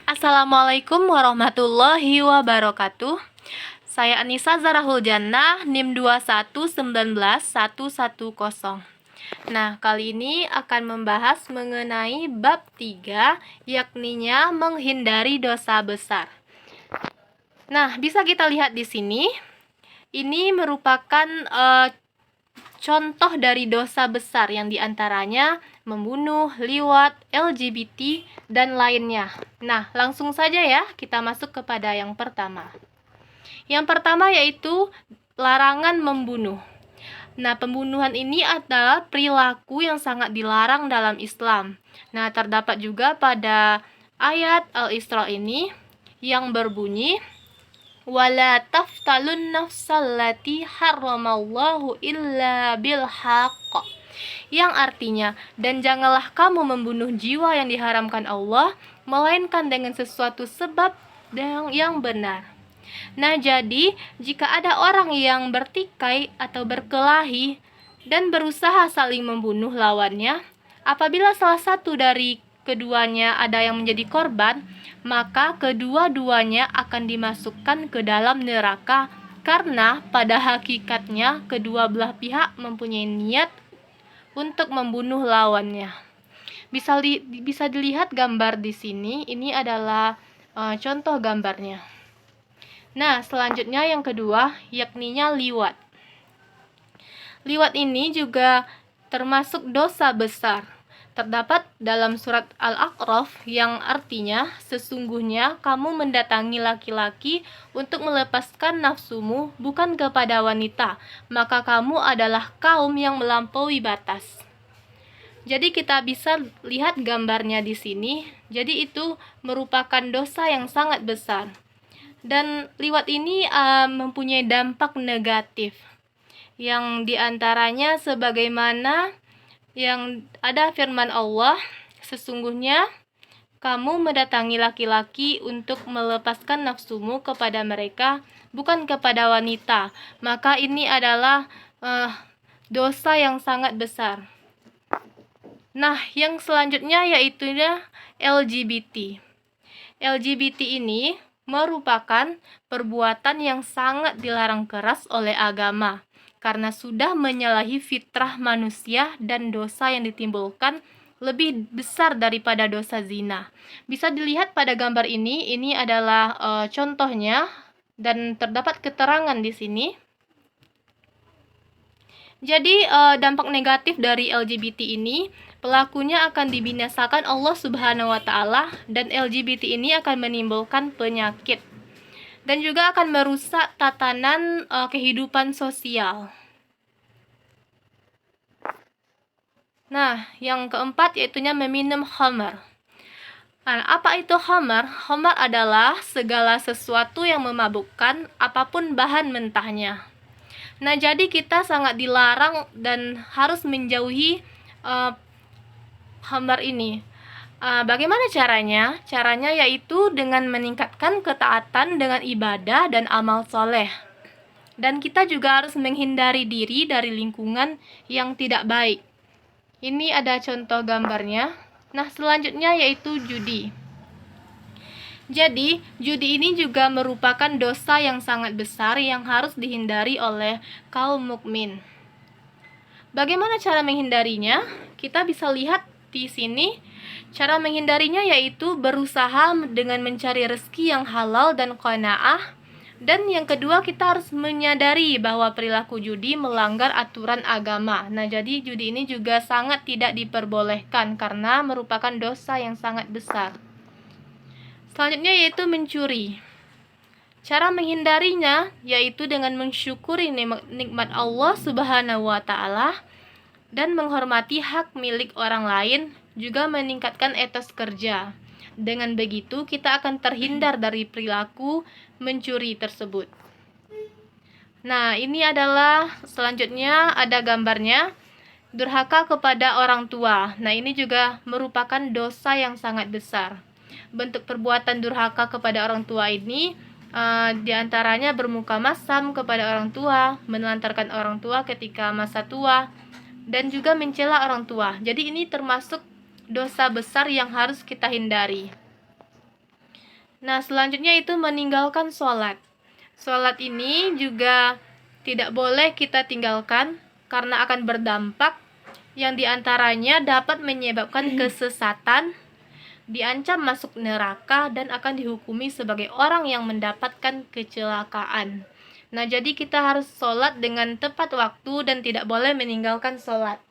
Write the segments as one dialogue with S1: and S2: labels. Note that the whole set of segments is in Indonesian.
S1: Assalamualaikum warahmatullahi wabarakatuh. Saya Anissa Zarahul Jannah, NIM 2119110. Nah, kali ini akan membahas mengenai bab 3, yakninya menghindari dosa besar. Nah, bisa kita lihat di sini. Ini merupakan contoh dari dosa besar yang diantaranya membunuh, liwat, LGBT, dan lainnya. Nah, langsung saja ya kita masuk kepada yang pertama. Yang pertama yaitu larangan membunuh. Nah, pembunuhan ini adalah perilaku yang sangat dilarang dalam Islam. Nah, terdapat juga pada ayat Al-Isra ini yang berbunyi, wala taftalun nafsallati harramallahu illa bilhaq, yang artinya, dan janganlah kamu membunuh jiwa yang diharamkan Allah melainkan dengan sesuatu sebab yang benar. Nah, jadi jika ada orang yang bertikai atau berkelahi dan berusaha saling membunuh lawannya, apabila salah satu dari keduanya ada yang menjadi korban, maka kedua-duanya akan dimasukkan ke dalam neraka karena pada hakikatnya kedua belah pihak mempunyai niat untuk membunuh lawannya. Bisa dilihat gambar di sini. Ini adalah contoh gambarnya. Nah, selanjutnya yang kedua, yakninya liwat. Liwat ini juga termasuk dosa besar. Terdapat dalam surat Al-A'raf yang artinya, sesungguhnya kamu mendatangi laki-laki untuk melepaskan nafsumu bukan kepada wanita, maka kamu adalah kaum yang melampaui batas. Jadi kita bisa lihat gambarnya di sini. Jadi itu merupakan dosa yang sangat besar. Dan liwat ini mempunyai dampak negatif, yang diantaranya sebagaimana yang ada firman Allah, sesungguhnya kamu mendatangi laki-laki untuk melepaskan nafsumu kepada mereka, bukan kepada wanita. Maka ini adalah dosa yang sangat besar. Nah, yang selanjutnya yaitu LGBT. LGBT ini merupakan perbuatan yang sangat dilarang keras oleh agama karena sudah menyalahi fitrah manusia dan dosa yang ditimbulkan lebih besar daripada dosa zina. Bisa dilihat pada gambar ini adalah contohnya dan terdapat keterangan di sini. Jadi dampak negatif dari LGBT ini, pelakunya akan dibinasakan Allah Subhanahu wa taala, dan LGBT ini akan menimbulkan penyakit dan juga akan merusak tatanan kehidupan sosial. Nah, yang keempat yaitunya meminum khamar. Nah, apa itu khamar? Khamar adalah segala sesuatu yang memabukkan, apapun bahan mentahnya. Nah, jadi kita sangat dilarang dan harus menjauhi khamar ini. Bagaimana caranya? Caranya yaitu dengan meningkatkan ketaatan dengan ibadah dan amal soleh. Dan kita juga harus menghindari diri dari lingkungan yang tidak baik. Ini ada contoh gambarnya. Nah, selanjutnya yaitu judi. Jadi, judi ini juga merupakan dosa yang sangat besar yang harus dihindari oleh kaum mukmin. Bagaimana cara menghindarinya? Kita bisa lihat di sini. Cara menghindarinya yaitu berusaha dengan mencari rezeki yang halal dan qanaah. Dan yang kedua, kita harus menyadari bahwa perilaku judi melanggar aturan agama. Nah, jadi judi ini juga sangat tidak diperbolehkan karena merupakan dosa yang sangat besar. Selanjutnya yaitu mencuri. Cara menghindarinya yaitu dengan mensyukuri nikmat Allah Subhanahu wa taala dan menghormati hak milik orang lain, juga meningkatkan etos kerja. Dengan begitu kita akan terhindar dari perilaku mencuri tersebut. Nah, ini adalah selanjutnya ada gambarnya, durhaka kepada orang tua. Nah, ini juga merupakan dosa yang sangat besar. Bentuk perbuatan durhaka kepada orang tua ini diantaranya bermuka masam kepada orang tua, menelantarkan orang tua ketika masa tua, dan juga mencela orang tua. Jadi ini termasuk dosa besar yang harus kita hindari. Nah, selanjutnya itu meninggalkan sholat. Sholat ini juga tidak boleh kita tinggalkan karena akan berdampak yang diantaranya dapat menyebabkan kesesatan, diancam masuk neraka, dan akan dihukumi sebagai orang yang mendapatkan kecelakaan. Nah, jadi kita harus sholat dengan tepat waktu dan tidak boleh meninggalkan sholat.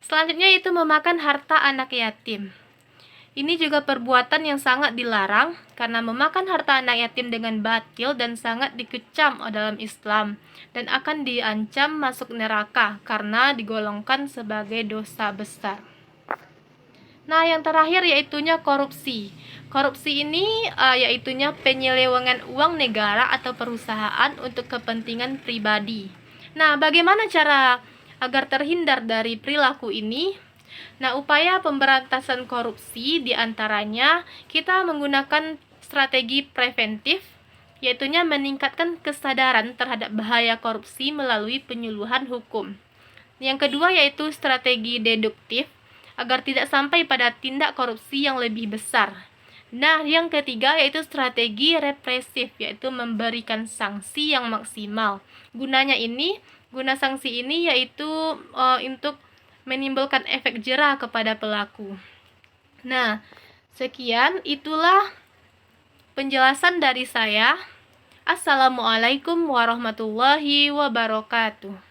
S1: Selanjutnya itu memakan harta anak yatim. Ini juga perbuatan yang sangat dilarang karena memakan harta anak yatim dengan batil dan sangat dikecam dalam Islam dan akan diancam masuk neraka karena digolongkan sebagai dosa besar. Nah, yang terakhir yaitunya korupsi. Korupsi ini yaitunya penyelewengan uang negara atau perusahaan untuk kepentingan pribadi. Nah, bagaimana cara agar terhindar dari perilaku ini? Nah, upaya pemberantasan korupsi diantaranya kita menggunakan strategi preventif, yaitunya meningkatkan kesadaran terhadap bahaya korupsi melalui penyuluhan hukum. Yang kedua yaitu strategi deduktif, agar tidak sampai pada tindak korupsi yang lebih besar. Nah, yang ketiga yaitu strategi represif, yaitu memberikan sanksi yang maksimal. Guna sanksi ini yaitu untuk menimbulkan efek jera kepada pelaku. Nah, sekian itulah penjelasan dari saya. Assalamualaikum warahmatullahi wabarakatuh.